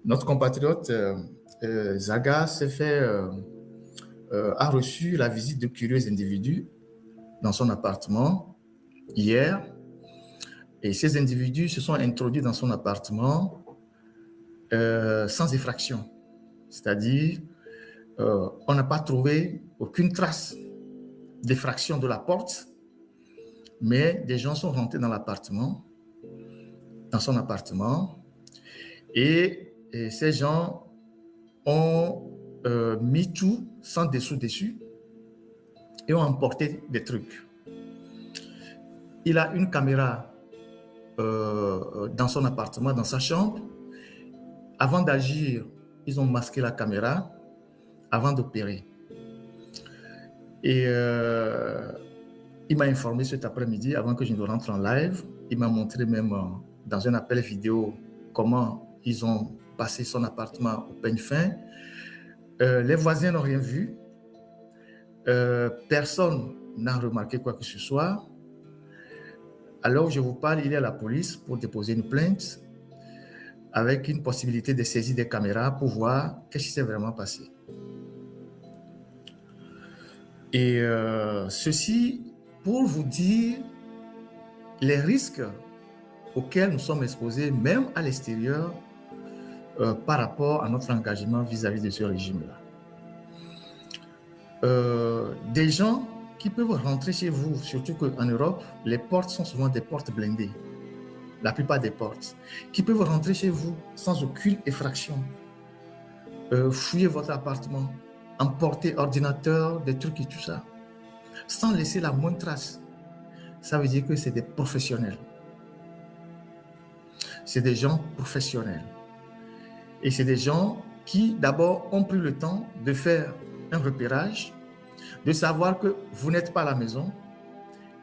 Notre compatriote Zaga a reçu la visite de curieux individus dans son appartement hier. Et ces individus se sont introduits dans son appartement sans effraction. C'est-à-dire, on n'a pas trouvé aucune trace d'effraction de la porte, mais des gens sont rentrés dans son appartement, et ces gens ont mis tout sans dessous dessus et ont emporté des trucs. Il a une caméra dans son appartement, dans sa chambre. Avant d'agir, ils ont masqué la caméra avant d'opérer. Et il m'a informé cet après-midi, avant que je ne rentre en live, il m'a montré même dans un appel vidéo comment ils ont passé son appartement au peigne fin. Les voisins n'ont rien vu. Personne n'a remarqué quoi que ce soit. Alors, je vous parle, il est à la police pour déposer une plainte avec une possibilité de saisir des caméras pour voir qu'est-ce qui s'est vraiment passé. Et ceci pour vous dire les risques auxquels nous sommes exposés, même à l'extérieur, par rapport à notre engagement vis-à-vis de ce régime-là. Des gens qui peuvent rentrer chez vous, surtout qu'en Europe, les portes sont souvent des portes blindées, la plupart des portes, qui peuvent rentrer chez vous sans aucune effraction, fouiller votre appartement, emporter ordinateur, des trucs et tout ça, sans laisser la moindre trace. Ça veut dire que c'est des professionnels. C'est des gens professionnels. Et c'est des gens qui, d'abord, ont pris le temps de faire un repérage, de savoir que vous n'êtes pas à la maison,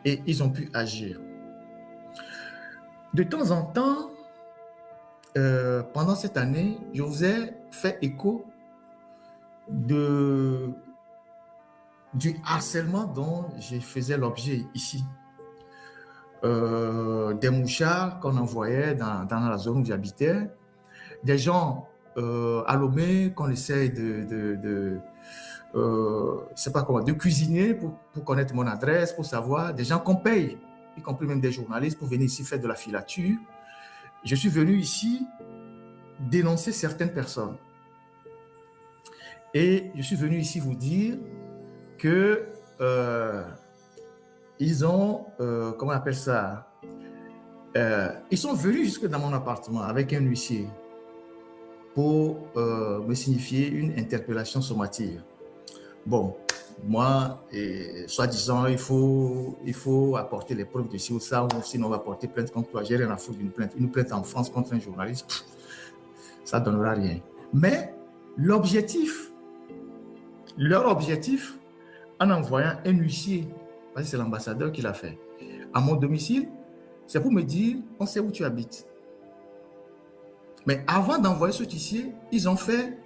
et ils ont pu agir. De temps en temps, pendant cette année, je vous ai fait écho du harcèlement dont je faisais l'objet ici. Des mouchards qu'on envoyait dans la zone où j'habitais, des gens à Lomé qu'on essaie de cuisiner pour connaître mon adresse, pour savoir, des gens qu'on paye, y compris même des journalistes, pour venir ici faire de la filature. Je suis venu ici dénoncer certaines personnes. Et je suis venu ici vous dire que ils ont, comment on appelle ça, ils sont venus jusque dans mon appartement avec un huissier pour me signifier une interpellation sommative. Bon, moi, soi-disant, il faut apporter les preuves de ci ou ça, ou sinon on va porter plainte contre toi. J'ai rien à foutre d'une plainte. Une plainte en France contre un journaliste, ça ne donnera rien. Mais leur objectif, en envoyant un huissier, parce que c'est l'ambassadeur qui l'a fait, à mon domicile, c'est pour me dire, on sait où tu habites. Mais avant d'envoyer ce huissier, ils ont fait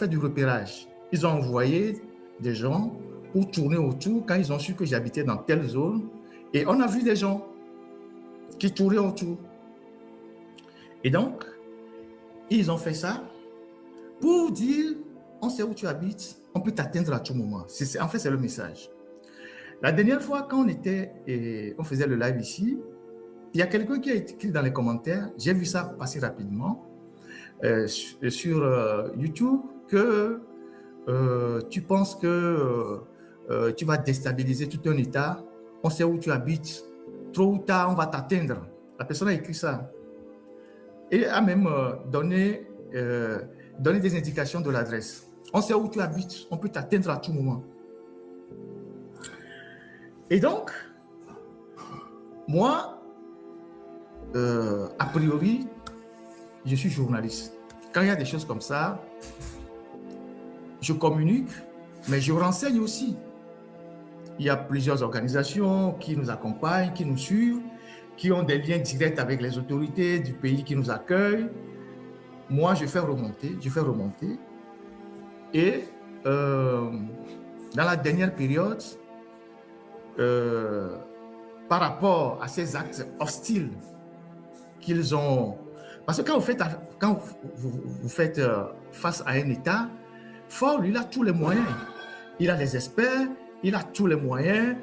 du repérage. Ils ont envoyé des gens pour tourner autour quand ils ont su que j'habitais dans telle zone. Et on a vu des gens qui tournaient autour. Et donc, ils ont fait ça pour dire, on sait où tu habites, on peut t'atteindre à tout moment. En fait, c'est le message. La dernière fois, quand on faisait le live ici, il y a quelqu'un qui a écrit dans les commentaires, j'ai vu ça passer rapidement sur YouTube, que tu penses que tu vas déstabiliser tout un État, on sait où tu habites, trop ou tard, on va t'atteindre. La personne a écrit ça. Et a même donné des indications de l'adresse. On sait où tu habites, on peut t'atteindre à tout moment. Et donc, moi, a priori, je suis journaliste. Quand il y a des choses comme ça, je communique, mais je renseigne aussi. Il y a plusieurs organisations qui nous accompagnent, qui nous suivent, qui ont des liens directs avec les autorités du pays qui nous accueillent. Moi, je fais remonter. Et dans la dernière période, par rapport à ces actes hostiles qu'ils ont... Parce que quand vous faites face à un État, fort, lui, il a tous les moyens. Il a les experts, il a tous les moyens,